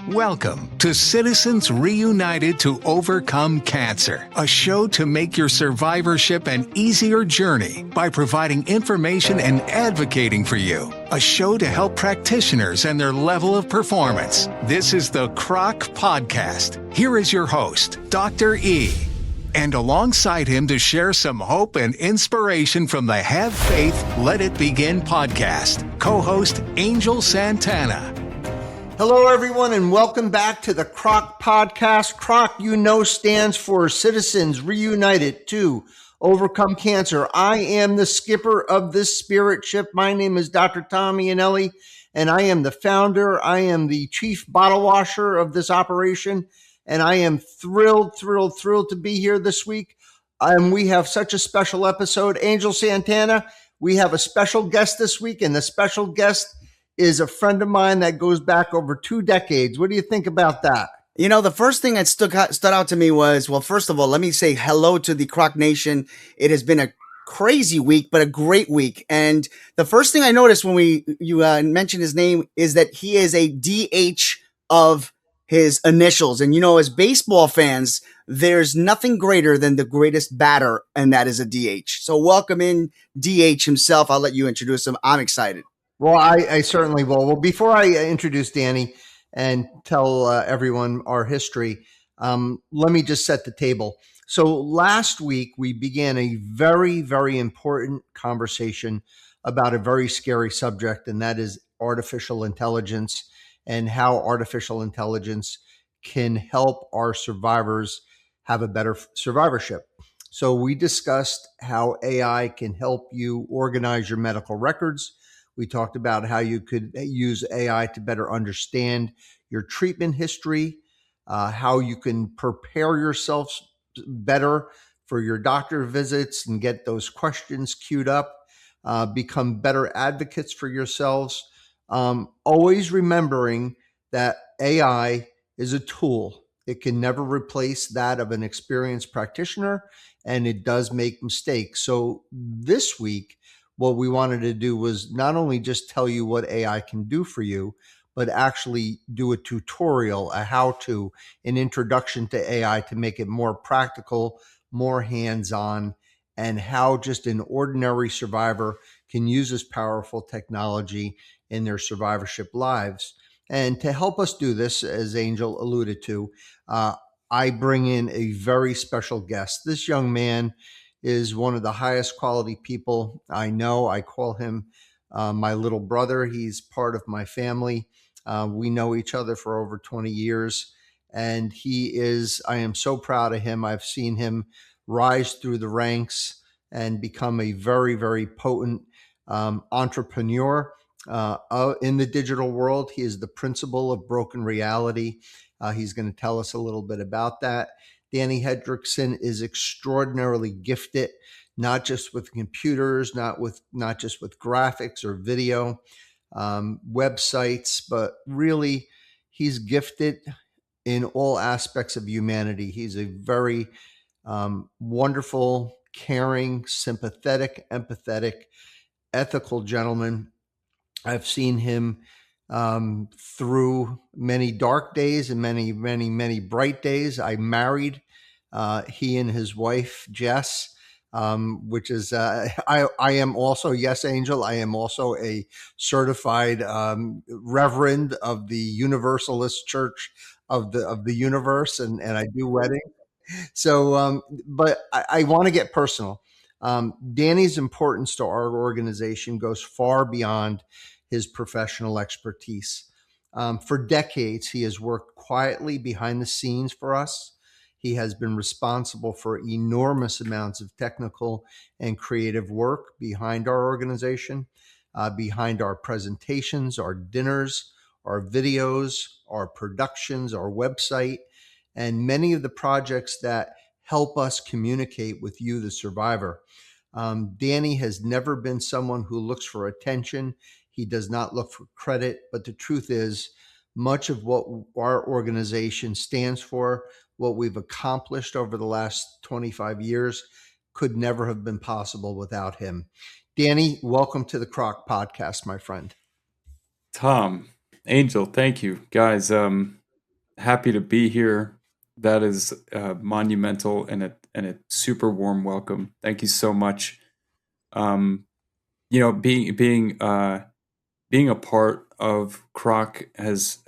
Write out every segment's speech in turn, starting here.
Welcome to Citizens Reunited to Overcome Cancer, a show to make your survivorship an easier journey by providing information and advocating for you. A show to help practitioners and their level of performance. This is the CROC Podcast. Here is your host, Dr. E. And alongside him to share some hope and inspiration from the Have Faith, Let It Begin podcast, co-host Angel Santana. Hello, everyone, and welcome back to the CROC Podcast. CROC, stands for Citizens Reunited to Overcome Cancer. I am the skipper of this spirit ship. My name is Dr. Tommy Anelli, and I am the founder. I am the chief bottle washer of this operation, and I am thrilled to be here this week. We have such a special episode. Angel Santana, we have a special guest this week, and the special guest is a friend of mine that goes back over 2 decades. What do you think about that? The first thing that stood out to me was, well, first of all, let me say hello to the CROC Nation. It has been a crazy week, but a great week. And the first thing I noticed when you mentioned his name is that he is a DH of his initials. And, as baseball fans, there's nothing greater than the greatest batter, and that is a DH. So welcome in DH himself. I'll let you introduce him. I'm excited. Well, I certainly will. Well, before I introduce Danny and tell everyone our history, let me just set the table. So last week, we began a very, very important conversation about a very scary subject, and that is artificial intelligence and how artificial intelligence can help our survivors have a better survivorship. So we discussed how AI can help you organize your medical records. We talked about how you could use AI to better understand your treatment history, how you can prepare yourself better for your doctor visits and get those questions queued up, become better advocates for yourselves. Always remembering that AI is a tool. It can never replace that of an experienced practitioner, and it does make mistakes. So this week, what we wanted to do was not only just tell you what AI can do for you, but actually do a tutorial, a how-to, an introduction to AI to make it more practical, more hands-on, and how just an ordinary survivor can use this powerful technology in their survivorship lives. And to help us do this, as Angel alluded to, I bring in a very special guest. This young man is one of the highest quality people I know. I call him my little brother. He's part of my family. We know each other for over 20 years. And I am so proud of him. I've seen him rise through the ranks and become a very, very potent entrepreneur in the digital world. He is the principal of Broken Reality. He's going to tell us a little bit about that. Dan Hendrickson is extraordinarily gifted, not just with computers, not just with graphics or video, websites, but really he's gifted in all aspects of humanity. He's a very wonderful, caring, sympathetic, empathetic, ethical gentleman. I've seen him through many dark days and many, many, many bright days. I married he and his wife, Jess, which is, I am also, yes, Angel, I am also a certified reverend of the Universalist Church of the universe, and I do weddings. So, but I want to get personal. Danny's importance to our organization goes far beyond his professional expertise. For decades, he has worked quietly behind the scenes for us. He has been responsible for enormous amounts of technical and creative work behind our organization, behind our presentations, our dinners, our videos, our productions, our website, and many of the projects that help us communicate with you, the survivor. Danny has never been someone who looks for attention. He does not look for credit, but the truth is, much of what our organization stands for, what we've accomplished over the last 25 years, could never have been possible without him. Danny, welcome to the CROC Podcast, my friend. Tom, Angel, thank you. Guys, happy to be here. That is monumental and a super warm welcome. Thank you so much. Um, being a part of CROC has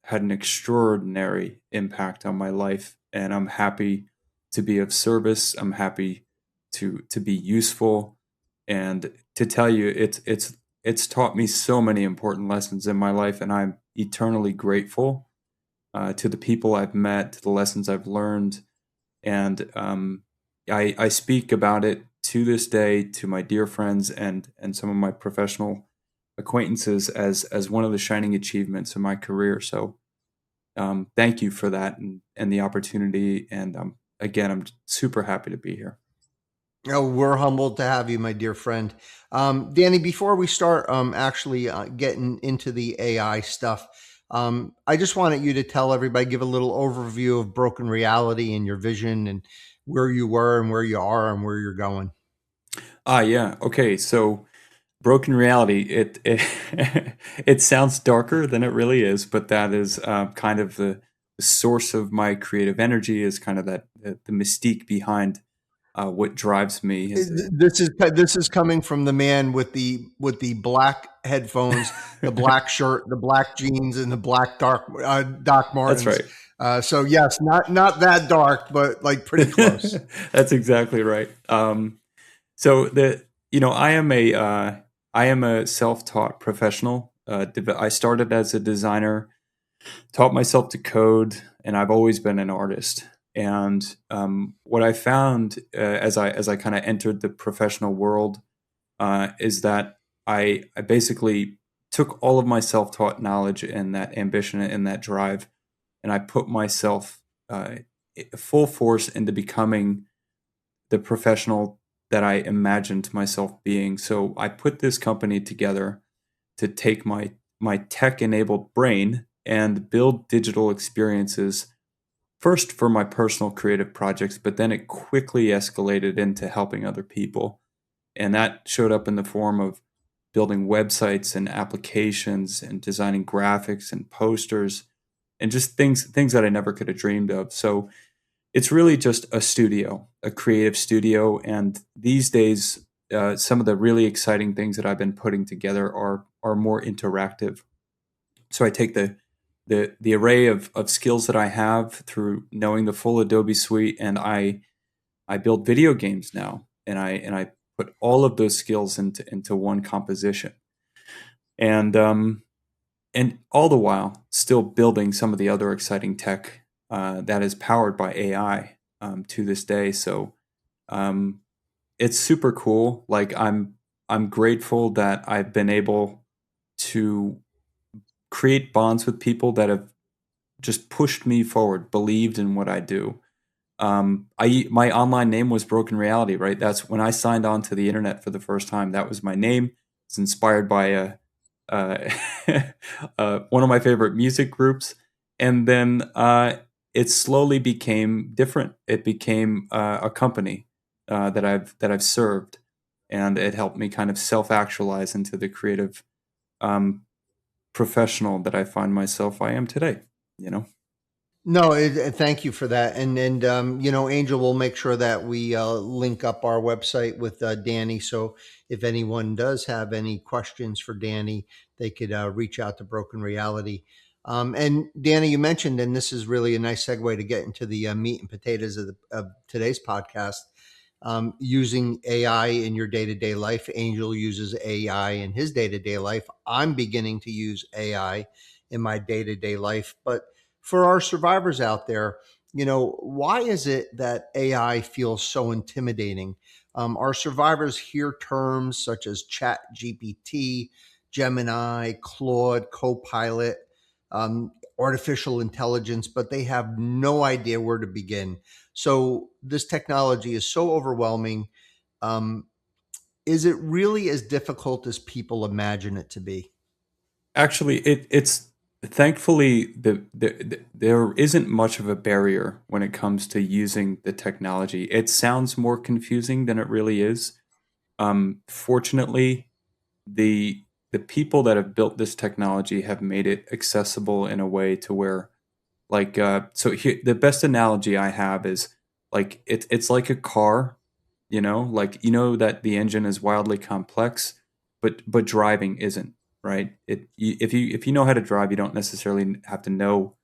had an extraordinary impact on my life, and I'm happy to be of service. I'm happy to be useful, and to tell you, it's taught me so many important lessons in my life, and I'm eternally grateful to the people I've met, to the lessons I've learned, and I speak about it to this day to my dear friends and some of my professional acquaintances as one of the shining achievements in my career. So thank you for that and the opportunity. And again, I'm super happy to be here. Oh, we're humbled to have you, my dear friend. Danny, before we start actually getting into the AI stuff, I just wanted you to tell everybody, give a little overview of Broken Reality and your vision and where you were and where you are and where you're going. Yeah. Okay. So Broken Reality, it it sounds darker than it really is, but that is kind of the source of my creative energy, is kind of that the mystique behind what drives me is This is coming from the man with the black headphones, the black shirt, the black jeans, and the black Doc that's Martens. right. So yes, not that dark, but like pretty close. That's exactly right. So I am a self-taught professional. I started as a designer, taught myself to code, and I've always been an artist. And what I found as I kind of entered the professional world is that I basically took all of my self-taught knowledge and that ambition and that drive, and I put myself full force into becoming the professional that I imagined myself being. So I put this company together to take my tech-enabled brain and build digital experiences first for my personal creative projects, but then it quickly escalated into helping other people. And that showed up in the form of building websites and applications and designing graphics and posters and just things that I never could have dreamed of. So it's really just a studio, a creative studio. And these days, some of the really exciting things that I've been putting together are more interactive. So I take the array of skills that I have through knowing the full Adobe suite, and I build video games now, and I put all of those skills into one composition, and and all the while still building some of the other exciting tech that is powered by AI to this day. So um, it's super cool. Like I'm grateful that I've been able to create bonds with people that have just pushed me forward, believed in what I do. My online name was Broken Reality, right? That's when I signed on to the internet for the first time. That was my name. It's inspired by uh, one of my favorite music groups, and then it slowly became different. It became a company that I've served, and it helped me kind of self actualize into the creative um, professional that I find myself I am today. You know. No, thank you for that. And Angel will make sure that we link up our website with Danny. So if anyone does have any questions for Danny, they could reach out to Broken Reality. And Danny, you mentioned, and this is really a nice segue to get into the meat and potatoes of today's podcast. Using AI in your day to day life. Angel uses AI in his day to day life. I'm beginning to use AI in my day to day life, but for our survivors out there, why is it that AI feels so intimidating? Our survivors hear terms such as Chat GPT, Gemini, Claude, Copilot, artificial intelligence, but they have no idea where to begin. So this technology is so overwhelming. Um, is it really as difficult as people imagine it to be? Actually, it's thankfully there isn't much of a barrier when it comes to using the technology. It sounds more confusing than it really is. Fortunately, the the people that have built this technology have made it accessible in a way to where Like, so here, the best analogy I have is like it's like a car, like that the engine is wildly complex, but driving isn't, right? If you know how to drive, you don't necessarily have to know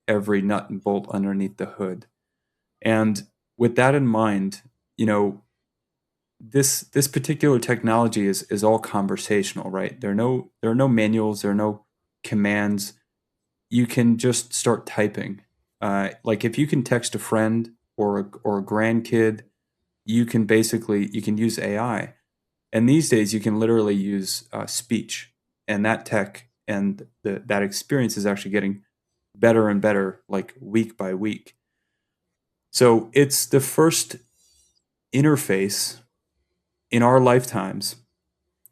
every nut and bolt underneath the hood. And with that in mind, this particular technology is all conversational, right? There are no manuals, there are no commands. You can just start typing. Like if you can text a friend or a grandkid, you can use AI. And these days you can literally use speech, and that tech and that experience is actually getting better and better, like week by week. So it's the first interface in our lifetimes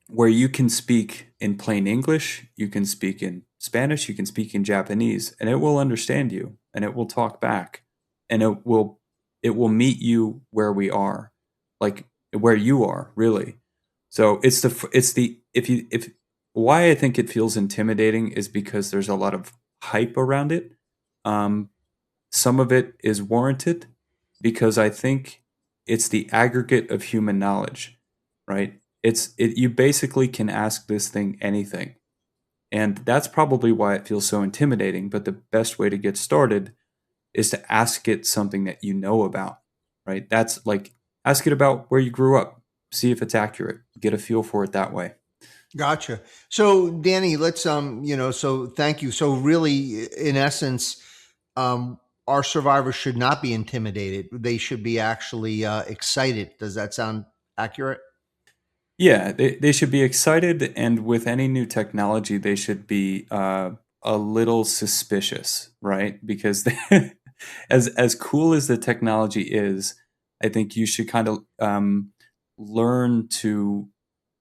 where you can speak in plain English, you can speak in Spanish, you can speak in Japanese, and it will understand you and it will talk back, and it will meet you where we are, like where you are, really. So if why I think it feels intimidating is because there's a lot of hype around it. Um, some of it is warranted because I think it's the aggregate of human knowledge, right? You basically can ask this thing anything. And that's probably why it feels so intimidating. But the best way to get started is to ask it something that you know about, right? That's like ask it about where you grew up, see if it's accurate, get a feel for it that way. Gotcha. So Danny, let's so thank you. So really, in essence, um, our survivors should not be intimidated. They should be actually excited. Does that sound accurate? Yeah, they should be excited, and with any new technology, they should be a little suspicious, right? Because as cool as the technology is, I think you should kind of learn to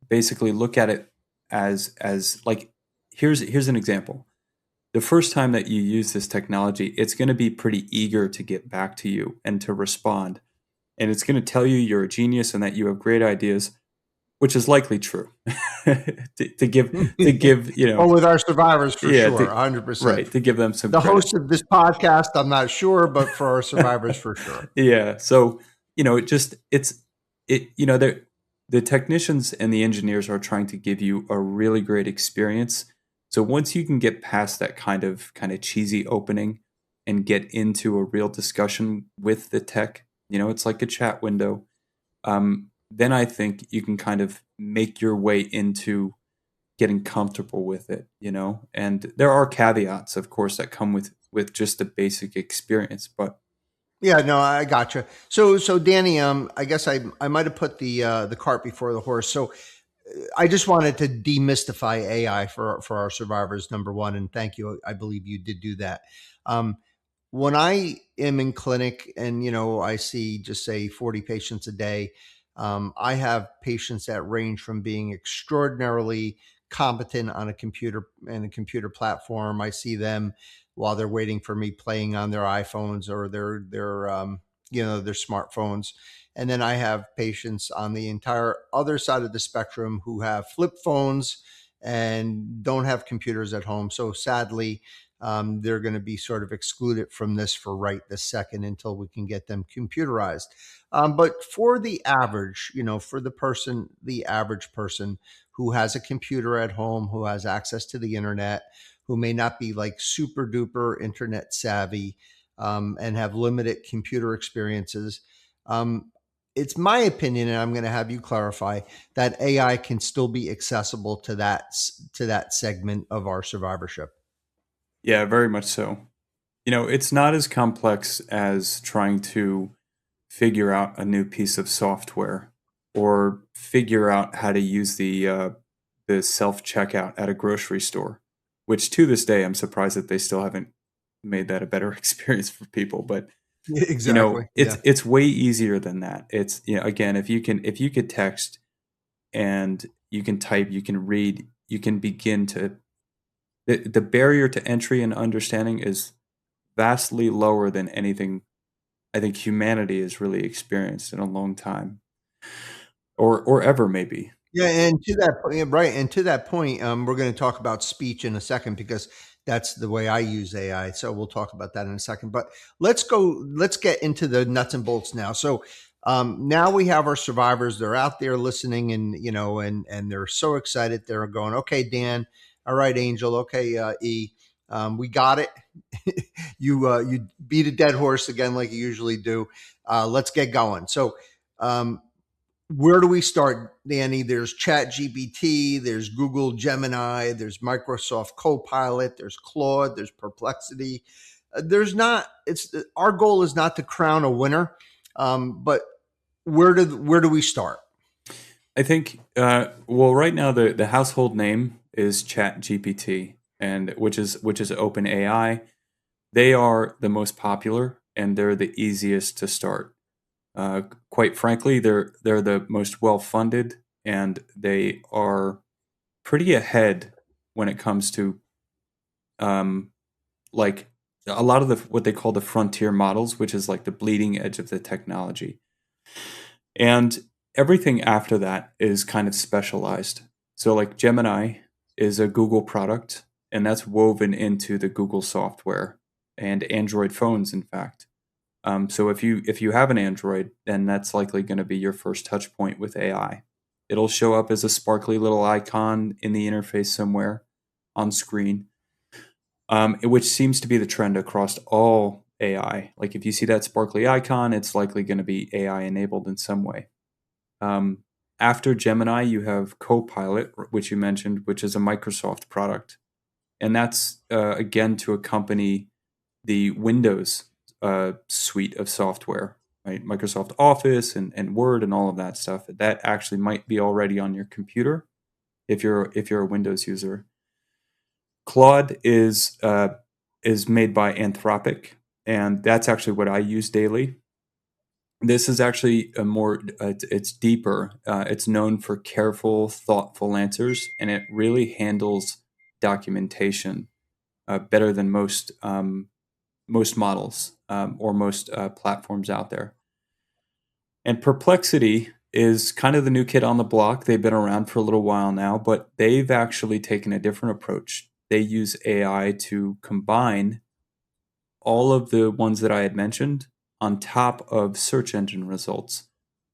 basically look at it as like here's an example. The first time that you use this technology, it's going to be pretty eager to get back to you and to respond, and it's going to tell you you're a genius and that you have great ideas, which is likely true. to give Well, with our survivors, for yeah, sure, 100%. right, to give them some The credit. host of this podcast, I'm not sure, but for our survivors, for sure. Yeah, so the technicians and the engineers are trying to give you a really great experience. So once you can get past that kind of cheesy opening and get into a real discussion with the tech, it's like a chat window. Then I think you can kind of make your way into getting comfortable with it, and there are caveats, of course, that come with just the basic experience. But Yeah, no, I gotcha. So Danny, I guess I might have put the cart before the horse. So I just wanted to demystify AI for our survivors, number one, and thank you. I believe you did do that. Um, when I am in clinic and I see just say 40 patients a day, I have patients that range from being extraordinarily competent on a computer and a computer platform. I see them while they're waiting for me playing on their iPhones or their smartphones. And then I have patients on the entire other side of the spectrum who have flip phones and don't have computers at home. So sadly, they're going to be sort of excluded from this for right this second until we can get them computerized. But for the average, for the average person who has a computer at home, who has access to the internet, who may not be like super duper internet savvy, and have limited computer experiences, it's my opinion, and I'm going to have you clarify, that AI can still be accessible to that segment of our survivorship. yeah, very much so. It's not as complex as trying to figure out a new piece of software or figure out how to use the self checkout at a grocery store, which to this day I'm surprised that they still haven't made that a better experience for people. But Exactly. it's way easier than that. It's again, if you could text and you can type, you can read, you can begin to the barrier to entry and understanding is vastly lower than anything I think humanity has really experienced in a long time, or ever maybe. Yeah, and to that point, right, and to that point, we're going to talk about speech in a second because That's the way I use AI. So we'll talk about that in a second. But let's get into the nuts and bolts now. So now we have our survivors. They're out there listening, and and they're so excited. They're going, okay, Dan. All right, Angel. Okay, E. We got it. You beat a dead horse again, like you usually do. Let's get going. So, where do we start, Danny? There's ChatGPT, there's Google Gemini, there's Microsoft Copilot, there's Claude, there's Perplexity. There's not. It's our goal is not to crown a winner, but where do we start? I think well, right now the household name is ChatGPT, and which is OpenAI. They are the most popular, and they're the easiest to start. Quite frankly, they're the most well funded, and they are pretty ahead when it comes to like a lot of what they call the frontier models, which is like the bleeding edge of the technology. And everything after that is kind of specialized. So like Gemini is a Google product, and that's woven into the Google software and Android phones, in fact. So if you have an Android, then that's likely going to be your first touch point with AI. It'll show up as a sparkly little icon in the interface somewhere on screen, which seems to be the trend across all AI. Like if you see that sparkly icon, it's likely going to be AI enabled in some way. After Gemini, you have Copilot, which you mentioned, which is a Microsoft product. And that's, again, to accompany the Windows suite of software, right? Microsoft Office and Word and all of that stuff. That actually might be already on your computer if you're a Windows user. Claude is made by Anthropic, and that's actually what I use daily. This is actually it's deeper. It's known for careful, thoughtful answers, and it really handles documentation better than most models or most platforms out there. And Perplexity is kind of the new kid on the block. They've been around for a little while now, but they've actually taken a different approach. They use AI to combine all of the ones that I had mentioned on top of search engine results.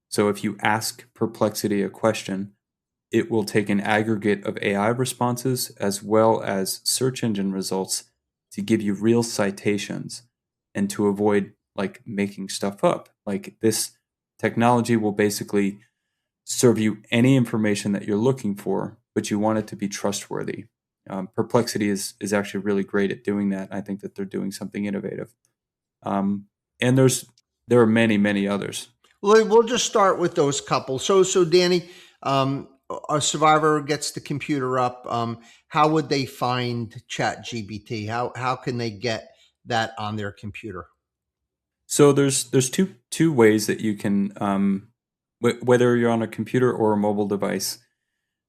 So if you ask Perplexity a question, it will take an aggregate of AI responses as well as search engine results to give you real citations and to avoid like making stuff up. Like this technology will basically serve you any information that you're looking for, but you want it to be trustworthy. Perplexity is actually really great at doing that. I think that they're doing something innovative. And there are many others. Well, we'll just start with those couple. So Danny, a survivor gets the computer up. How would they find ChatGPT? How can they get that on their computer? So there's two ways that you can, whether you're on a computer or a mobile device.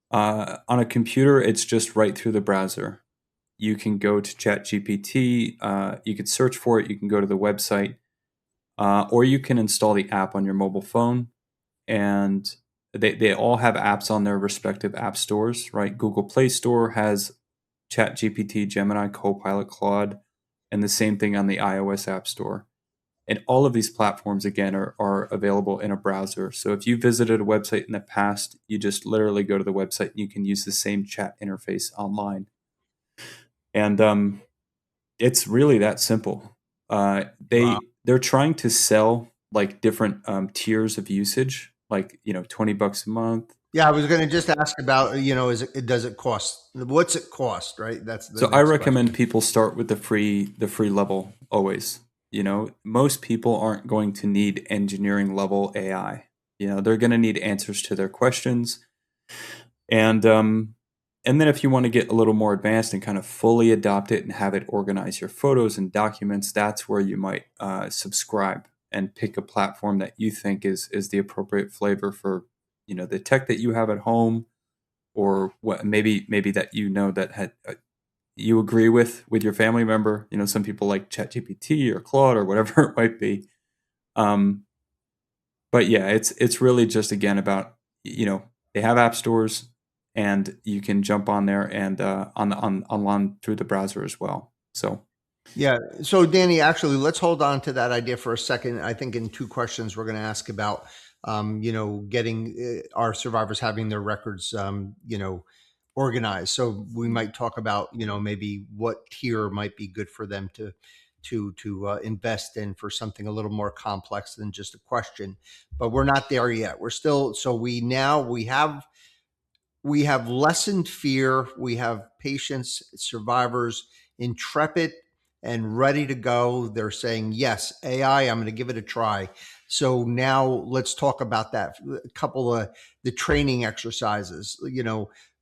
On a computer, it's just right through the browser. You can go to ChatGPT. You could search for it. You can go to the website, or you can install the app on your mobile phone. And they all have apps on their respective app stores, right? Google Play Store has ChatGPT, Gemini, Copilot, Claude, and the same thing on the iOS App Store. And all of these platforms, again, are available in a browser. So if you visited a website in the past, you just literally go to the website and you can use the same chat interface online. And it's really that simple. They're trying to sell like different tiers of usage, like $20 a month. Yeah, I was going to just ask about does it cost? What's it cost? Right. That's the so I recommend people start with the free level always. Most people aren't going to need engineering level AI. They're going to need answers to their questions. And then if you want to get a little more advanced and kind of fully adopt it and have it organize your photos and documents, that's where you might subscribe and pick a platform that you think is the appropriate flavor for, the tech that you have at home, or what maybe that that you agree with your family member. Some people like ChatGPT or Claude or whatever it might be. But yeah, it's really just again about they have app stores, and you can jump on there and on through the browser as well. So Yeah. So, Danny, actually, let's hold on to that idea for a second. I think in two questions we're going to ask about, getting our survivors having their records, organized. So we might talk about, maybe what tier might be good for them to invest in for something a little more complex than just a question. But we're not there yet. We're still. So we have lessened fear. We have patients, survivors, intrepid and ready to go. They're saying, yes, AI, I'm going to give it a try. So now let's talk about that. A couple of the training exercises,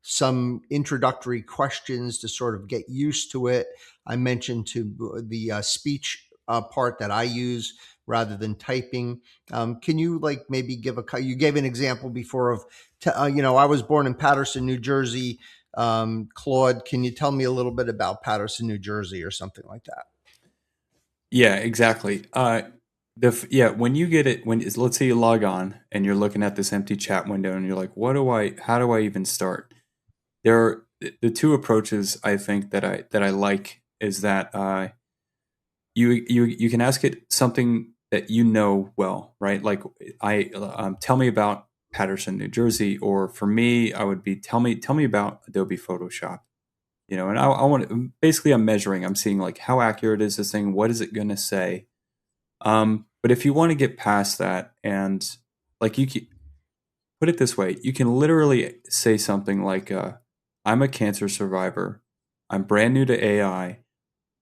some introductory questions to sort of get used to it. I mentioned to the speech part that I use rather than typing. Can you maybe you gave an example before of, I was born in Paterson, New Jersey. Claude, can you tell me a little bit about Paterson, New Jersey or something like that? yeah, exactly. When you get it, let's say you log on and you're looking at this empty chat window and you're like, how do I even start? There are the two approaches I think that I like is that you can ask it something that you know well, right? Like tell me about Paterson, New Jersey, or for me, I would be tell me about Adobe Photoshop, and I want to basically I'm measuring, I'm seeing like how accurate is this thing, what is it going to say? But if you want to get past that and like you can put it this way, you can literally say something like, I'm a cancer survivor. I'm brand new to AI.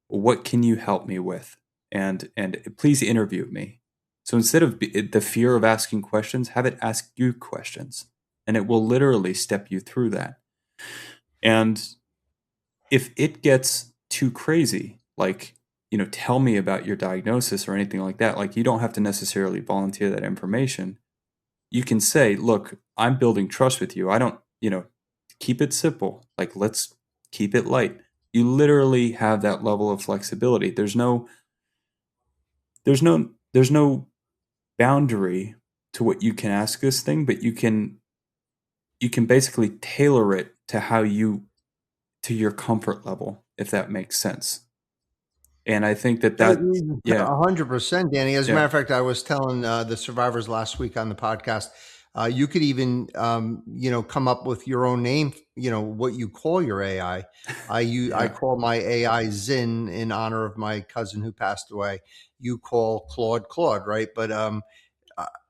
What can you help me with? And please interview me. So instead of the fear of asking questions, have it ask you questions, and it will literally step you through that. And if it gets too crazy, like, tell me about your diagnosis or anything like that, like you don't have to necessarily volunteer that information. You can say, look, I'm building trust with you. I don't, keep it simple. Like, let's keep it light. You literally have that level of flexibility. There's no boundary to what you can ask this thing, but you can basically tailor it to your comfort level, if that makes sense. And I think that yeah, 100%, Danny. As a yeah, matter of fact, I was telling the survivors last week on the podcast, you could even, come up with your own name, what you call your AI. I yeah. call my AI Zin in honor of my cousin who passed away. You call Claude, right? But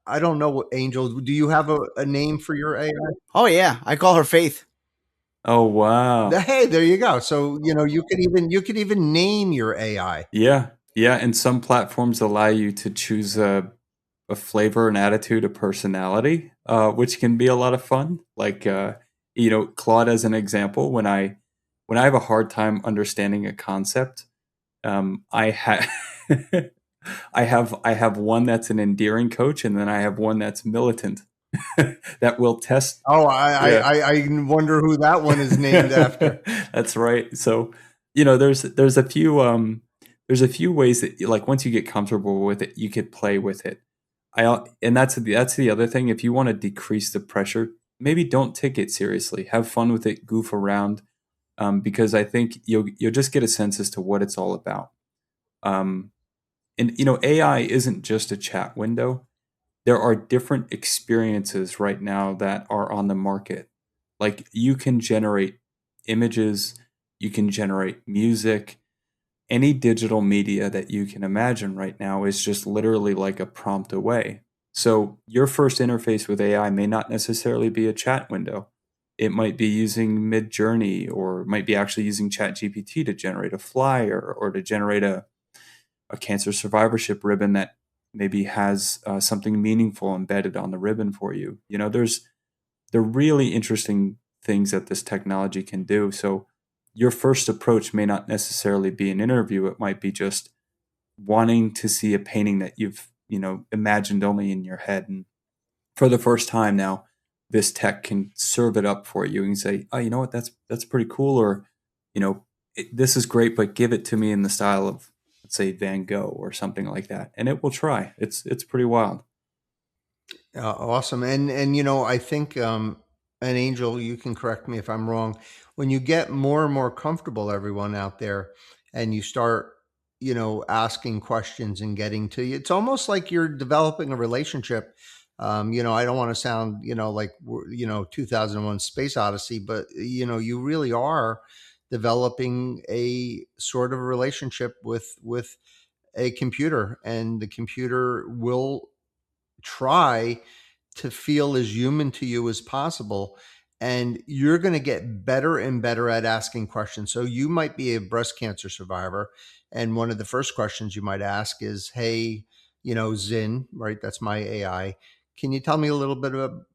I don't know, Angel, do you have a name for your AI? Oh yeah, I call her Faith. Oh wow. Hey, there you go. So, you could even name your AI. Yeah, yeah. And some platforms allow you to choose a flavor, an attitude, a personality, which can be a lot of fun. Like Claude as an example, when I have a hard time understanding a concept, I have I have one that's an endearing coach, and then I have one that's militant that will test. Oh, Yeah, I wonder who that one is named after. that's right. So there's a few ways that like once you get comfortable with it, you could play with it. And that's the other thing. If you want to decrease the pressure, maybe don't take it seriously. Have fun with it, goof around, because I think you'll just get a sense as to what it's all about. And AI isn't just a chat window. There are different experiences right now that are on the market. Like you can generate images, you can generate music, any digital media that you can imagine right now is just literally like a prompt away. So your first interface with AI may not necessarily be a chat window. It might be using Midjourney, or it might be actually using ChatGPT to generate a flyer or to generate a cancer survivorship ribbon that maybe has something meaningful embedded on the ribbon for you. They're really interesting things that this technology can do. So your first approach may not necessarily be an interview. It might be just wanting to see a painting that you've, imagined only in your head. And for the first time now, this tech can serve it up for you and say, oh, you know what, that's pretty cool. Or, this is great, but give it to me in the style of, let's say, Van Gogh or something like that. And it will try. It's pretty wild. Awesome. And I think, and Angel, you can correct me if I'm wrong, when you get more and more comfortable, everyone out there, and you start, asking questions and getting to you, it's almost like you're developing a relationship. I don't want to sound, like, 2001 Space Odyssey, but, you really are developing a sort of relationship with a computer, and the computer will try to feel as human to you as possible. And you're going to get better and better at asking questions. So you might be a breast cancer survivor. And one of the first questions you might ask is, hey, Zin, right? That's my AI. Can you tell me a little bit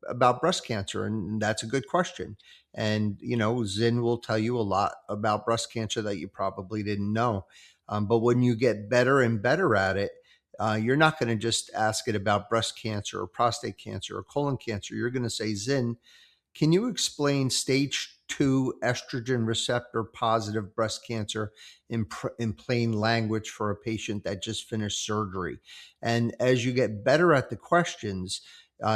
about breast cancer? And that's a good question. And, Zin will tell you a lot about breast cancer that you probably didn't know. But when you get better and better at it, you're not going to just ask it about breast cancer or prostate cancer or colon cancer. You're going to say, Zin, can you explain stage 2 estrogen receptor positive breast cancer in plain language for a patient that just finished surgery? And as you get better at the questions,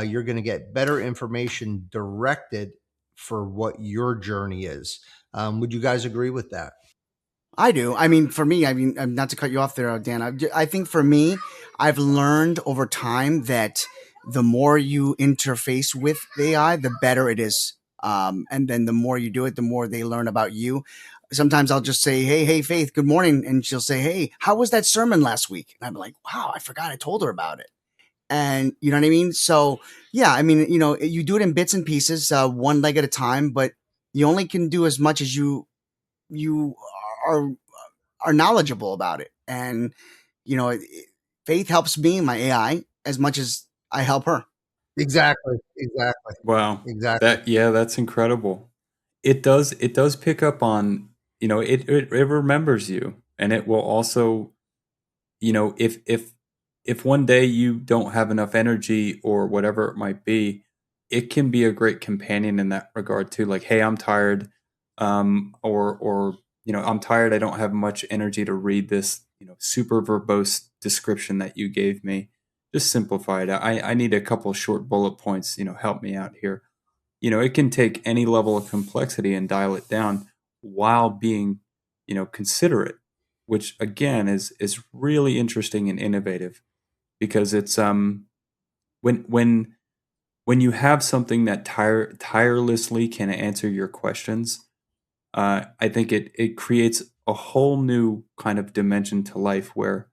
you're going to get better information directed for what your journey is. Would you guys agree with that? I do. I mean, for me, not to cut you off there, Dan. I think for me, I've learned over time that the more you interface with the AI, the better it is. And then the more you do it, the more they learn about you. Sometimes I'll just say, hey, Faith, good morning. And she'll say, hey, how was that sermon last week? And I'm like, wow, I forgot I told her about it. And you know what I mean? So, yeah, I mean, you do it in bits and pieces, one leg at a time, but you only can do as much as you are are knowledgeable about it. And Faith helps me, my AI, as much as I help her. Exactly. Wow. Exactly. That's incredible. It does pick up on, it remembers you, and it will also, if one day you don't have enough energy or whatever it might be, it can be a great companion in that regard too. Like, hey, I'm tired, or I'm tired. I don't have much energy to read this, super verbose description that you gave me. Just simplify it. I need a couple short bullet points. Help me out here. It can take any level of complexity and dial it down while being, considerate, which again is really interesting and innovative, because it's when you have something that tirelessly can answer your questions, I think it creates a whole new kind of dimension to life, where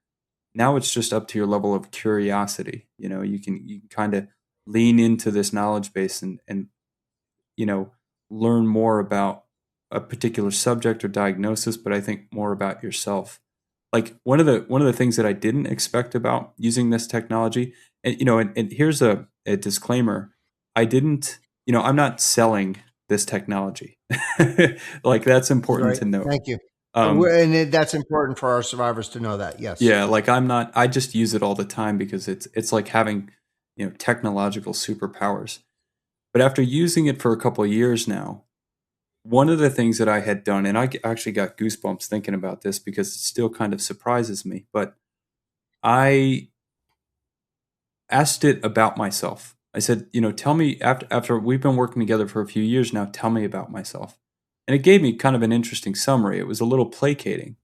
now it's just up to your level of curiosity. You can kind of lean into this knowledge base and learn more about a particular subject or diagnosis, but I think more about yourself. Like, one of the things that I didn't expect about using this technology, and here's a disclaimer: I didn't, I'm not selling this technology. Like, that's important Right. to note. Thank you. Um, That's important for our survivors to know that. Yes. yeah, like, I just use it all the time because it's like having, technological superpowers. But after using it for a couple of years now, one of the things that I had done, and actually got goosebumps thinking about this because it still kind of surprises me, but I asked it about myself. I said, tell me, after we've been working together for a few years now, tell me about myself. And it gave me kind of an interesting summary. It was a little placating.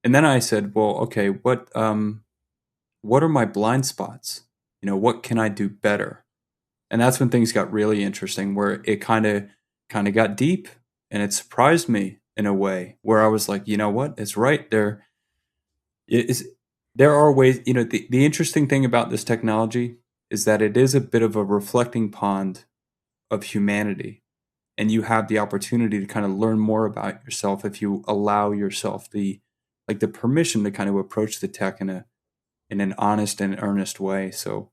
And then I said, well, okay, what are my blind spots? What can I do better? And that's when things got really interesting, where it kind of got deep, and it surprised me in a way where I was like, you know what? It's right there. There are ways, the interesting thing about this technology is that it is a bit of a reflecting pond of humanity. And you have the opportunity to kind of learn more about yourself if you allow yourself the permission to kind of approach the tech in an honest and earnest way. So,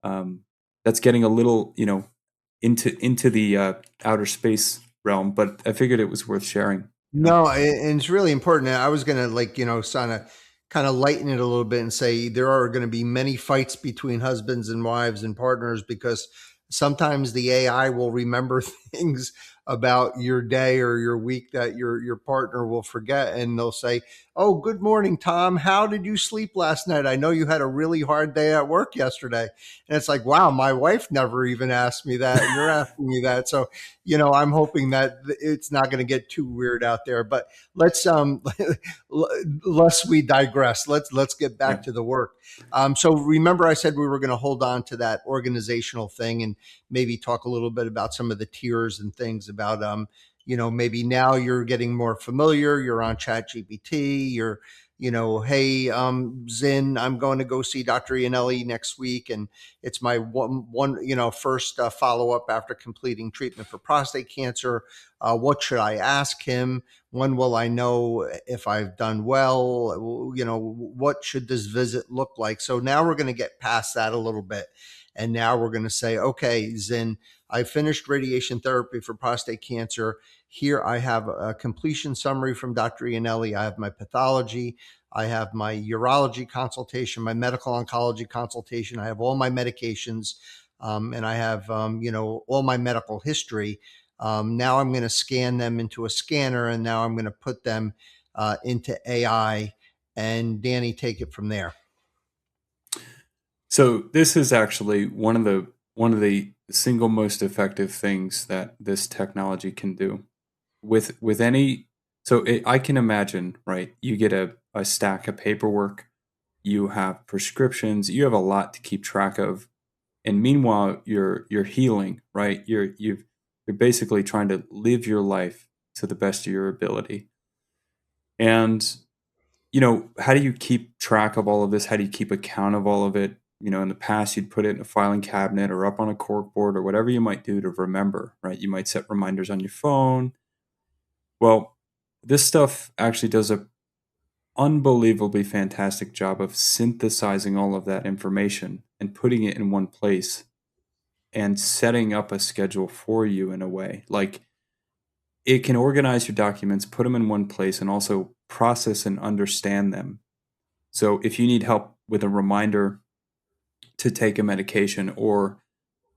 that's getting a little, into the outer space realm, but I figured it was worth sharing. No, and it's really important. I was going to, kind of lighten it a little bit and say there are going to be many fights between husbands and wives and partners, because sometimes the AI will remember things about your day or your week that your partner will forget, and they'll say, "Oh, good morning, Tom. How did you sleep last night? I know you had a really hard day at work yesterday." And it's like, wow, my wife never even asked me that. You're asking me that. So, I'm hoping that it's not going to get too weird out there. But let's lest we digress. Let's get back Yeah. to the work. So remember, I said we were going to hold on to that organizational thing and maybe talk a little bit about some of the tiers and things about maybe now you're getting more familiar. You're on ChatGPT. You're hey, Zin, I'm going to go see Dr. Iannelli next week, and it's my one first follow up after completing treatment for prostate cancer. What should I ask him? When will I know if I've done well? What should this visit look like? So now we're going to get past that a little bit. And now we're going to say, okay, Zin, I finished radiation therapy for prostate cancer. Here I have a completion summary from Dr. Iannelli. I have my pathology. I have my urology consultation, my medical oncology consultation. I have all my medications, and I have, all my medical history. Now I'm going to scan them into a scanner, and now I'm going to put them into AI. And Danny, take it from there. So this is actually one of the single most effective things that this technology can do with any. So I can imagine, right? You get a stack of paperwork, you have prescriptions, you have a lot to keep track of, and meanwhile you're healing, right? You're basically trying to live your life to the best of your ability. And how do you keep track of all of this? How do you keep account of all of it? In the past, you'd put it in a filing cabinet or up on a cork board or whatever you might do to remember, right? You might set reminders on your phone. Well, this stuff actually does a unbelievably fantastic job of synthesizing all of that information and putting it in one place and setting up a schedule for you in a way. Like, it can organize your documents, put them in one place, and also process and understand them. So if you need help with a reminder to take a medication, or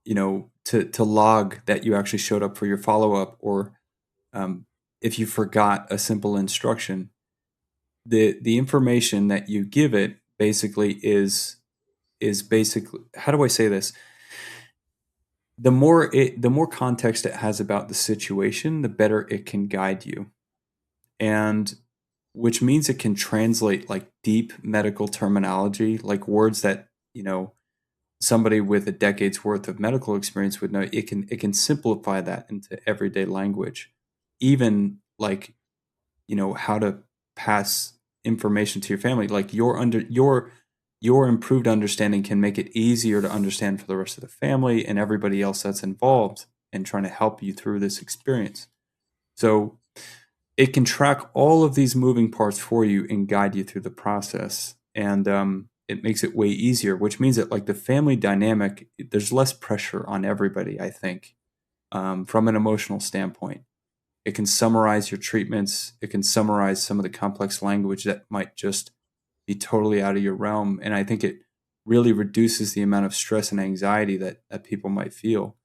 to log that you actually showed up for your follow-up, or if you forgot a simple instruction, the information that you give it basically is basically, how do I say this? The more context it has about the situation, the better it can guide you. And which means it can translate like deep medical terminology, like words that, somebody with a decade's worth of medical experience would know. It can simplify that into everyday language. Even like, how to pass information to your family, like your improved understanding can make it easier to understand for the rest of the family and everybody else that's involved in trying to help you through this experience. So it can track all of these moving parts for you and guide you through the process. And it makes it way easier, which means that like the family dynamic, there's less pressure on everybody, I think, from an emotional standpoint. It can summarize your treatments. It can summarize some of the complex language that might just be totally out of your realm. And I think it really reduces the amount of stress and anxiety that people might feel.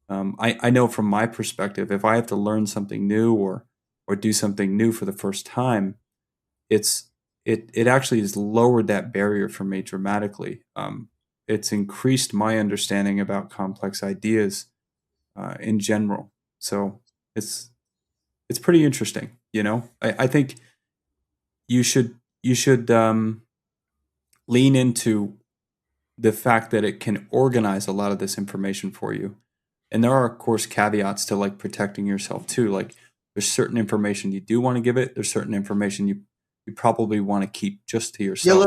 I know from my perspective, if I have to learn something new or do something new for the first time, it actually has lowered that barrier for me dramatically. It's increased my understanding about complex ideas in general. So it's pretty interesting. I think you should lean into the fact that it can organize a lot of this information for you. And there are, of course, caveats to like protecting yourself too. Like, there's certain information you do want to give it. There's certain information you probably want to keep just to yourself. Yeah,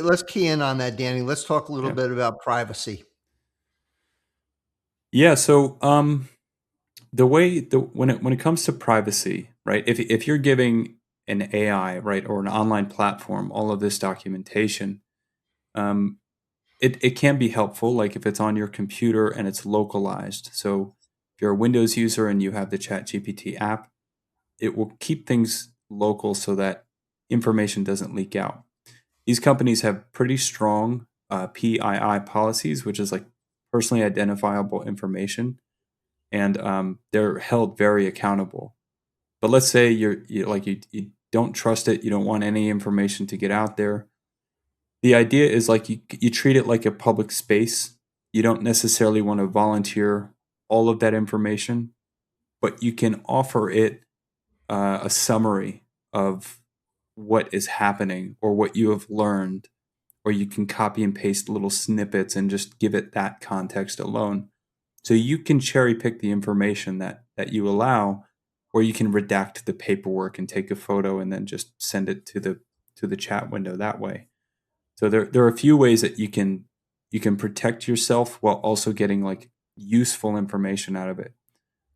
let's key in on that, Danny. Let's talk a little bit about privacy. Yeah. So when it comes to privacy, right? If you're giving an AI, right, or an online platform all of this documentation, it can be helpful. Like if it's on your computer and it's localized. So if you're a Windows user and you have the ChatGPT app, it will keep things local so that information doesn't leak out. These companies have pretty strong PII policies, which is like personally identifiable information. and they're held very accountable. But let's say you don't trust it, you don't want any information to get out there. The idea is like you treat it like a public space. You don't necessarily want to volunteer all of that information, but you can offer it a summary of what is happening or what you have learned, or you can copy and paste little snippets and just give it that context alone. So you can cherry pick the information that you allow, or you can redact the paperwork and take a photo and then just send it to the chat window that way. So there are a few ways that you can protect yourself while also getting like useful information out of it.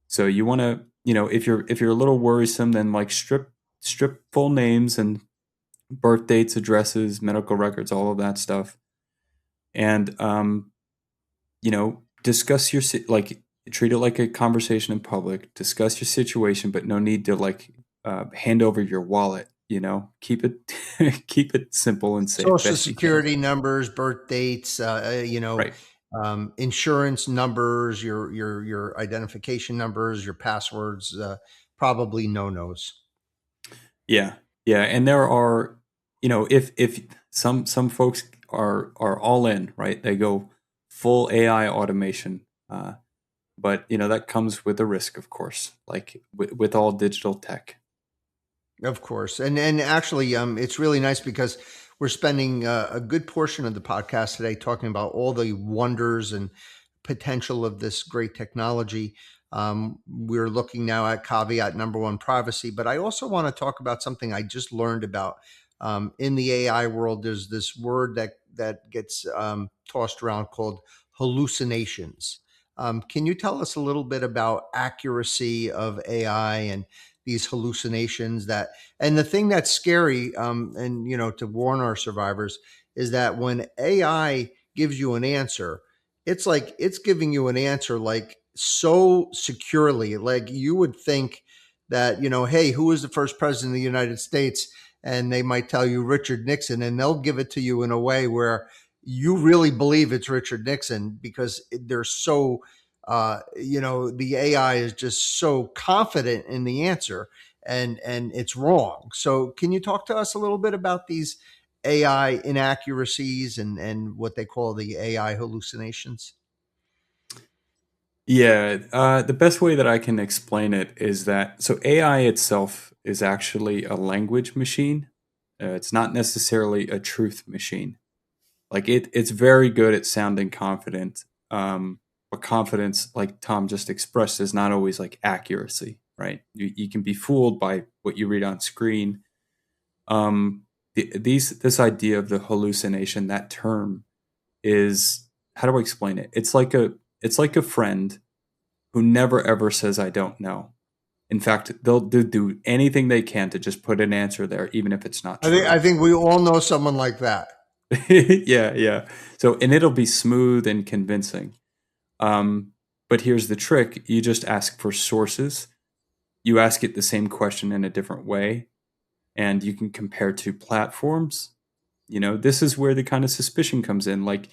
So you want to, if you're a little worrisome, then like strip full names and birth dates, addresses, medical records, all of that stuff, and discuss your like treat it like a conversation in public. Discuss your situation, but no need to like hand over your wallet. Keep it simple and safe. Social security numbers, birth dates, Right. Insurance numbers, your identification numbers, your passwords, probably no-nos. Yeah. And there are, if some folks are all in, right? They go full AI automation. But that comes with a risk, of course, like with all digital tech. Of course. And actually, it's really nice because we're spending a good portion of the podcast today talking about all the wonders and potential of this great technology. We're looking now at caveat number one, privacy, but I also want to talk about something I just learned about. In the AI world, there's this word that gets tossed around called hallucinations. Can you tell us a little bit about accuracy of AI and these hallucinations and the thing that's scary, and to warn our survivors, is that when AI gives you an answer, it's like it's giving you an answer like so securely, like you would think that, hey, who was the first president of the United States? And they might tell you Richard Nixon, and they'll give it to you in a way where you really believe it's Richard Nixon because they're so the AI is just so confident in the answer, and it's wrong. So can you talk to us a little bit about these AI inaccuracies and what they call the AI hallucinations? Yeah, the best way that I can explain it is that so AI itself is actually a language machine. It's not necessarily a truth machine. Like it's very good at sounding confident, but confidence, like Tom just expressed, is not always like accuracy, right? You can be fooled by what you read on screen. This idea of the hallucination, that term is, how do I explain it? It's like a friend who never ever says I don't know. In fact, they'll do anything they can to just put an answer there, even if it's not true. I think we all know someone like that. Yeah. So, and it'll be smooth and convincing. But here's the trick. You just ask for sources. You ask it the same question in a different way, and you can compare two platforms. This is where the kind of suspicion comes in. Like,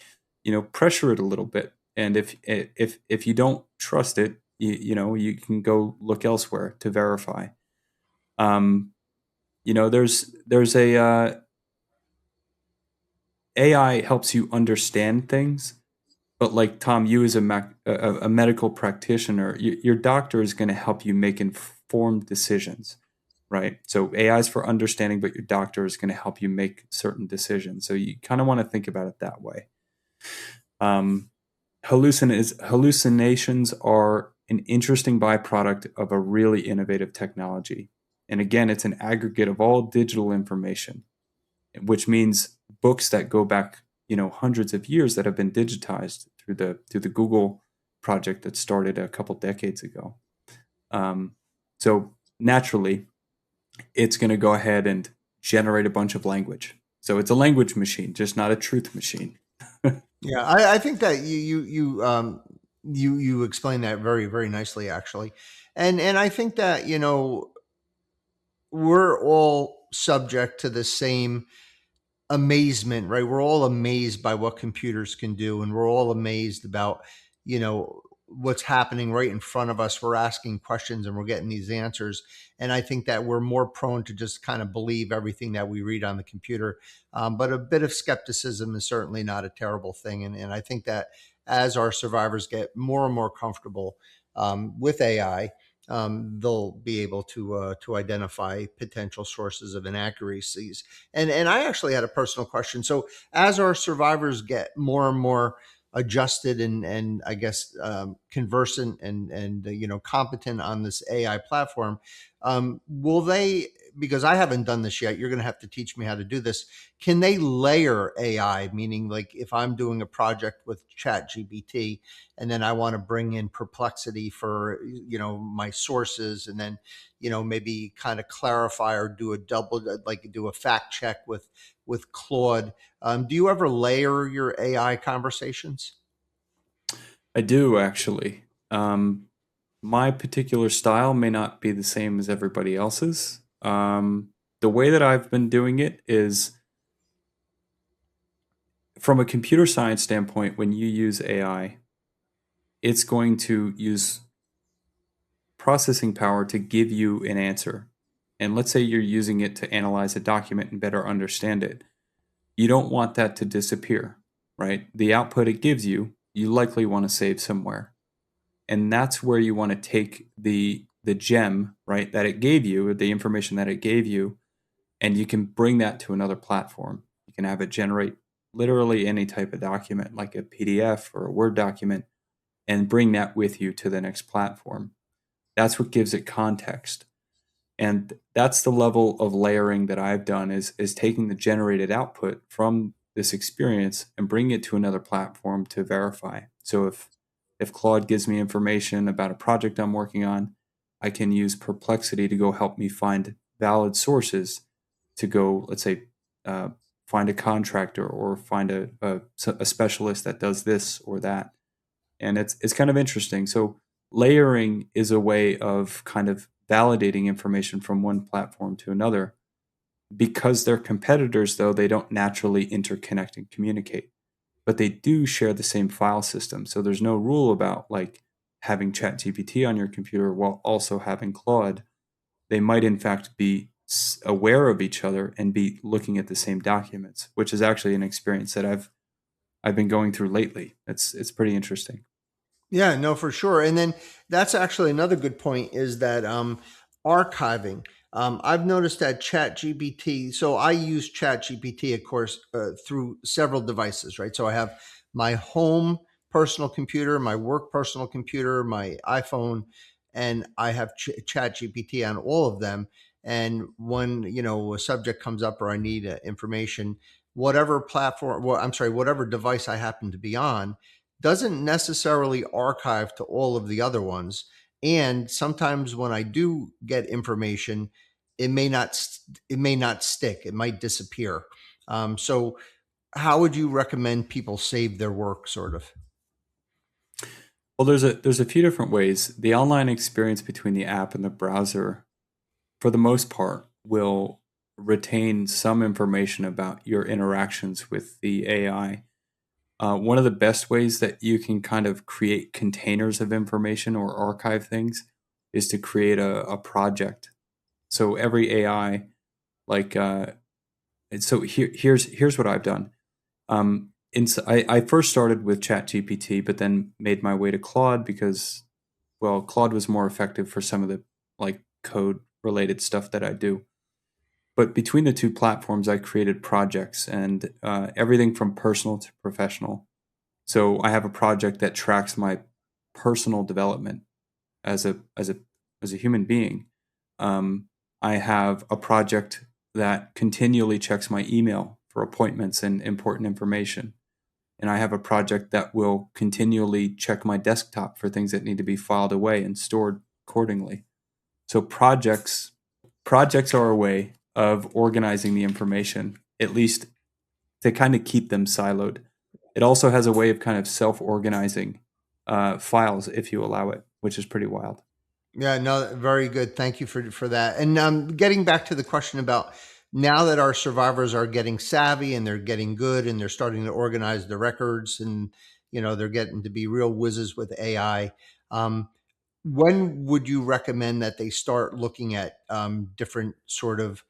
pressure it a little bit. And if you don't trust it, you can go look elsewhere to verify. There's a AI helps you understand things, but like Tom, you as a medical practitioner, your doctor is going to help you make informed decisions, right? So AI is for understanding, but your doctor is going to help you make certain decisions. So you kind of want to think about it that way. Hallucinations are an interesting byproduct of a really innovative technology. And again, it's an aggregate of all digital information, which means books that go back, hundreds of years that have been digitized through the Google project that started a couple decades ago. So naturally, it's going to go ahead and generate a bunch of language. So it's a language machine, just not a truth machine. Yeah, I think that you explain that very, very nicely, actually, and I think that we're all subject to the same amazement, right? We're all amazed by what computers can do, and we're all amazed about, you know, what's happening right in front of us. We're asking questions and we're getting these answers. And I think that we're more prone to just kind of believe everything that we read on the computer. But a bit of skepticism is certainly not a terrible thing. And I think that as our survivors get more and more comfortable with AI, they'll be able to identify potential sources of inaccuracies. And I actually had a personal question. So as our survivors get more and more adjusted and I guess conversant and competent on this AI platform, will they? Because I haven't done this yet, you're going to have to teach me how to do this. Can they layer AI? Meaning, like if I'm doing a project with ChatGPT, and then I want to bring in Perplexity for my sources, and then maybe kind of clarify or do a do a fact check with Claude. Do you ever layer your AI conversations? I do actually. My particular style may not be the same as everybody else's. The way that I've been doing it is from a computer science standpoint. When you use AI, it's going to use processing power to give you an answer. And let's say you're using it to analyze a document and better understand it. You don't want that to disappear, right? The output it gives you, you likely want to save somewhere. And that's where you want to take the gem, right, that it gave you, the information that it gave you, and you can bring that to another platform. You can have it generate literally any type of document, like a PDF or a Word document, and bring that with you to the next platform. That's what gives it context. And that's the level of layering that I've done is taking the generated output from this experience and bringing it to another platform to verify. So if Claude gives me information about a project I'm working on, I can use Perplexity to go help me find valid sources to go, let's say, find a contractor or find a specialist that does this or that. And it's kind of interesting. So layering is a way of kind of validating information from one platform to another. Because they're competitors, though, they don't naturally interconnect and communicate, but they do share the same file system. So there's no rule about like having ChatGPT on your computer while also having Claude. They might in fact be aware of each other and be looking at the same documents, which is actually an experience that I've been going through lately. It's pretty interesting. Yeah, no, for sure. And then that's actually another good point is that archiving. I've noticed that ChatGPT. So I use ChatGPT, of course, through several devices, right? So I have my home personal computer, my work personal computer, my iPhone, and I have ChatGPT on all of them. And when a subject comes up or I need information, whatever platform, whatever device I happen to be on, doesn't necessarily archive to all of the other ones. And sometimes when I do get information, it may not stick. It might disappear. So how would you recommend people save their work, sort of? Well, there's a few different ways. The online experience between the app and the browser, for the most part, will retain some information about your interactions with the AI. One of the best ways that you can kind of create containers of information or archive things is to create a project. So every AI, like, so here's what I've done. I first started with ChatGPT, but then made my way to Claude because, well, Claude was more effective for some of the like code related stuff that I do. But between the two platforms, I created projects and everything from personal to professional. So I have a project that tracks my personal development as a human being. I have a project that continually checks my email for appointments and important information. And I have a project that will continually check my desktop for things that need to be filed away and stored accordingly. So projects are a way of organizing the information, at least to kind of keep them siloed. It also has a way of kind of self-organizing files if you allow it, which is pretty wild. Yeah, no, very good. Thank you for that. And getting back to the question about now that our survivors are getting savvy and they're getting good and they're starting to organize the records and they're getting to be real whizzes with AI. When would you recommend that they start looking at different sort of,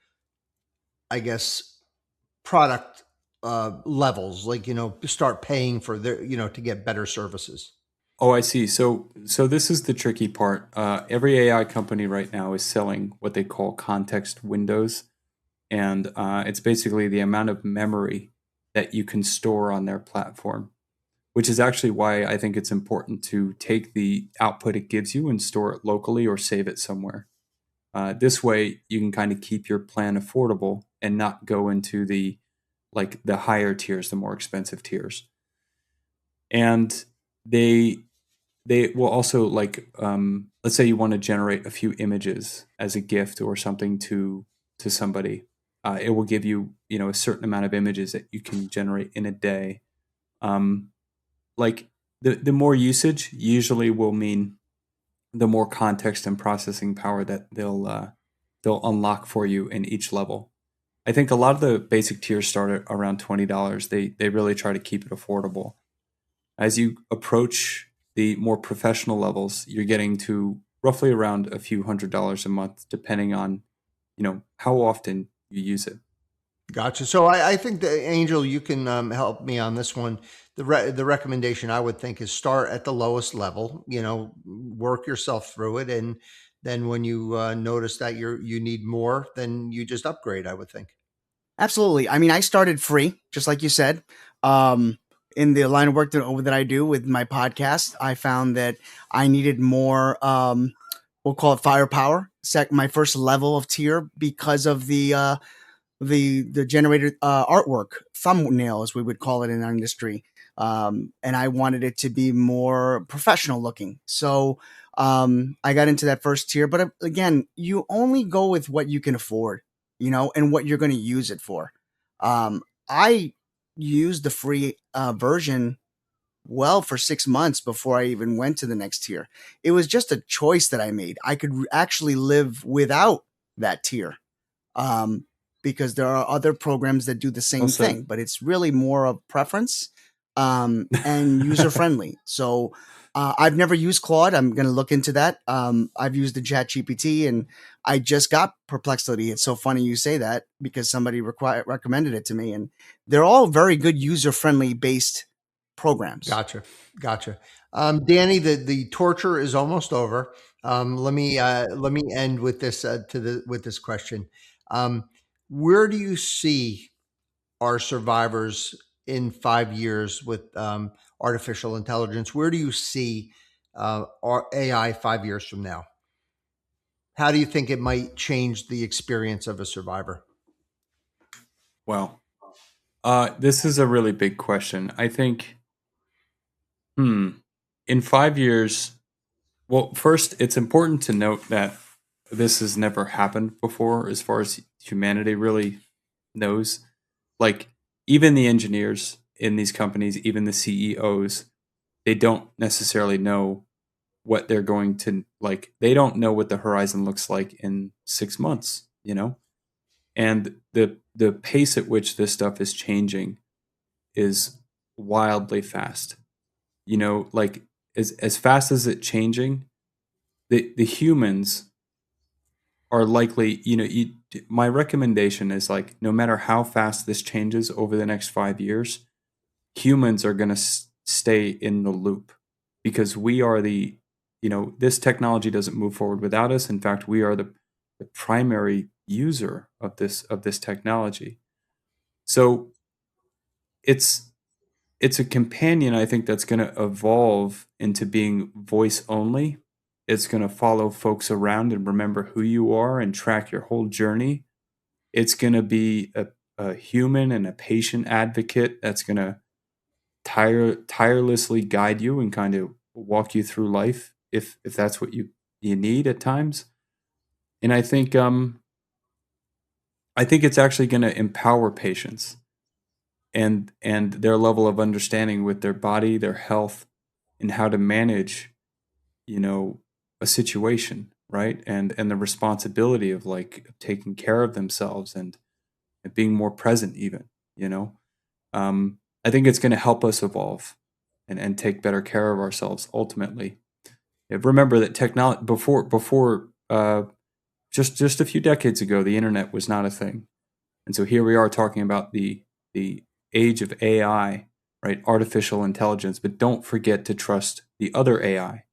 I guess, product levels, like, start paying for their, to get better services? Oh, I see. So this is the tricky part. Every AI company right now is selling what they call context windows, and it's basically the amount of memory that you can store on their platform, which is actually why I think it's important to take the output it gives you and store it locally or save it somewhere. This way, you can kind of keep your plan affordable and not go into the higher tiers, the more expensive tiers. And they they will also let's say you want to generate a few images as a gift or something to somebody. It will give you a certain amount of images that you can generate in a day. Um, like the more usage usually will mean the more context and processing power that they'll unlock for you in each level. I think a lot of the basic tiers start at around $20. They really try to keep it affordable. As you approach the more professional levels, you're getting to roughly around a few $100s a month, depending on how often you use it. Gotcha. So I think that, Angel, you can help me on this one. The recommendation I would think is start at the lowest level. Work yourself through it, and then when you notice that you need more, then you just upgrade, I would think. Absolutely. I mean, I started free, just like you said. In the line of work that I do with my podcast, I found that I needed more, we'll call it firepower, my first level of tier, because of the generated artwork, thumbnail, as we would call it in our industry. And I wanted it to be more professional looking. So I got into that first tier. But again, you only go with what you can afford, and what you're going to use it for. I used the free version for 6 months before I even went to the next tier. It was just a choice that I made. I could actually live without that tier. Because there are other programs that do the same thing, but it's really more of preference and user friendly. So I've never used Claude. I'm going to look into that. I've used the ChatGPT, and I just got Perplexity. It's so funny you say that, because somebody recommended it to me, and they're all very good user friendly based programs. Gotcha. Danny, the torture is almost over. Let me end with this with this question. Where do you see our survivors in 5 years with artificial intelligence? Where do you see our AI 5 years from now? How do you think it might change the experience of a survivor? Well, this is a really big question. I think, in 5 years, well, first, it's important to note that this has never happened before as far as humanity really knows. Like, even the engineers in these companies, even the CEOs, they don't necessarily know what they're going to they don't know what the horizon looks like in 6 months, and the pace at which this stuff is changing is wildly fast. As fast as it's changing, the humans are likely, my recommendation is no matter how fast this changes over the next 5 years, humans are going to stay in the loop, because we are this technology doesn't move forward without us. In fact, we are the primary user of this technology. So it's a companion, I think, that's going to evolve into being voice only. It's going to follow folks around and remember who you are and track your whole journey. It's going to be a human and a patient advocate that's going to tirelessly guide you and kind of walk you through life if that's what you need at times. And I think it's actually going to empower patients and their level of understanding with their body, their health, and how to manage, a situation, right? And the responsibility of taking care of themselves and being more present even, I think it's going to help us evolve. and take better care of ourselves ultimately. Remember that technology before just a few decades ago, the internet was not a thing. And so here we are talking about the age of AI, right? Artificial intelligence, but don't forget to trust the other AI,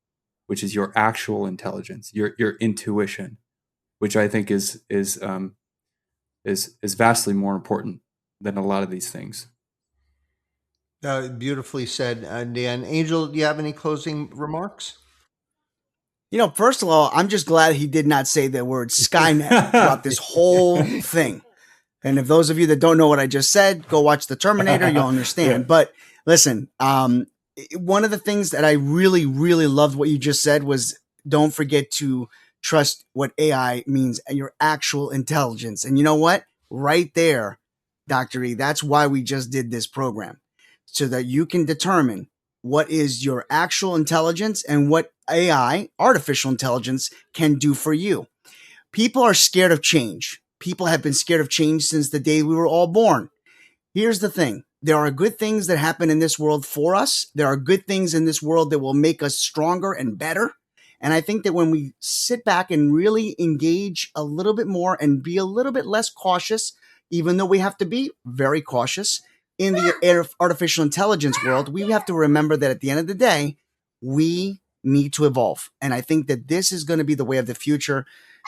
which is your actual intelligence, your intuition, which I think is vastly more important than a lot of these things. Beautifully said, Dan. Angel, do you have any closing remarks? First of all, I'm just glad he did not say the word Skynet throughout this whole thing. And if those of you that don't know what I just said, go watch The Terminator, you'll understand. Yeah. But listen, one of the things that I really, really loved what you just said was don't forget to trust what AI means and your actual intelligence. And you know what? Right there, Dr. E, that's why we just did this program, so that you can determine what is your actual intelligence and what AI, artificial intelligence, can do for you. People are scared of change. People have been scared of change since the day we were all born. Here's the thing. There are good things that happen in this world for us. There are good things in this world that will make us stronger and better. And I think that when we sit back and really engage a little bit more and be a little bit less cautious, even though we have to be very cautious in the artificial intelligence world, we have to remember that at the end of the day, we need to evolve. And I think that this is going to be the way of the future.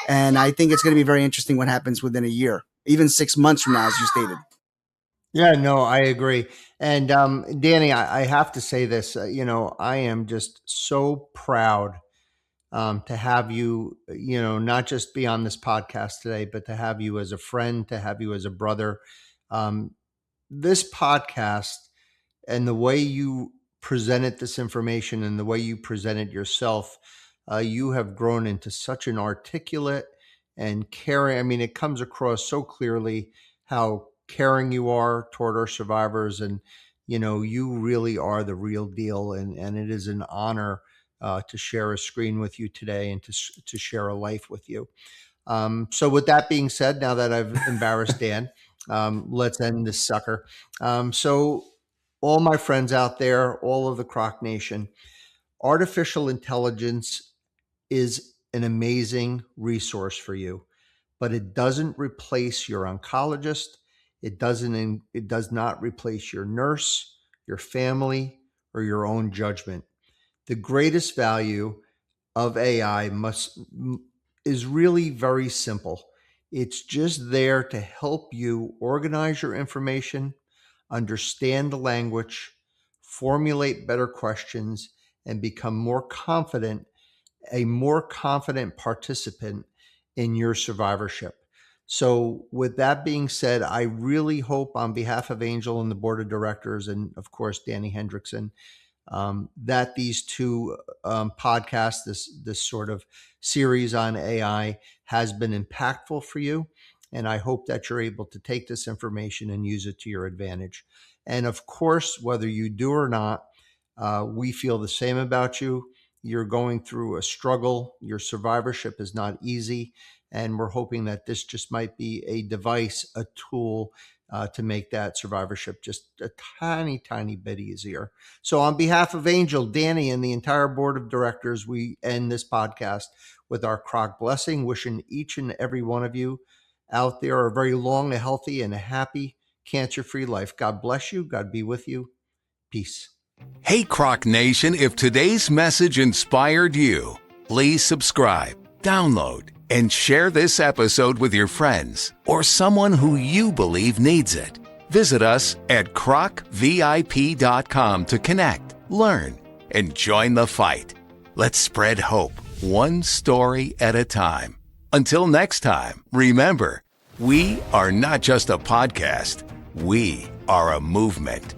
And I think it's going to be very interesting what happens within a year, even 6 months from now, as you stated. Yeah, no, I agree. And Danny, I have to say this, I am just so proud to have you, not just be on this podcast today, but to have you as a friend, to have you as a brother. This podcast and the way you presented this information and the way you presented yourself, you have grown into such an articulate and caring. I mean, it comes across so clearly how caring you are toward our survivors. And, you really are the real deal. And it is an honor to share a screen with you today and to share a life with you. So with that being said, now that I've embarrassed Dan, let's end this sucker. So all my friends out there, all of the CROC Nation, artificial intelligence is an amazing resource for you, but it doesn't replace your oncologist. It does not replace your nurse, your family, or your own judgment. The greatest value of AI is really very simple. It's just there to help you organize your information, understand the language, formulate better questions, and become a more confident participant in your survivorship. So with that being said, I really hope on behalf of Angel and the board of directors, and of course, Danny Hendrickson, that these two podcasts, this sort of series on AI has been impactful for you. And I hope that you're able to take this information and use it to your advantage. And of course, whether you do or not, we feel the same about you. You're going through a struggle. Your survivorship is not easy. And we're hoping that this just might be a device, a tool to make that survivorship just a tiny, tiny bit easier. So on behalf of Angel, Danny, and the entire board of directors, we end this podcast with our CROC blessing, wishing each and every one of you out there a very long, a healthy, and a happy, cancer-free life. God bless you. God be with you. Peace. Hey, CROC Nation, if today's message inspired you, please subscribe, download, and share this episode with your friends or someone who you believe needs it. Visit us at crocvip.com to connect, learn, and join the fight. Let's spread hope, one story at a time. Until next time, remember, we are not just a podcast, we are a movement.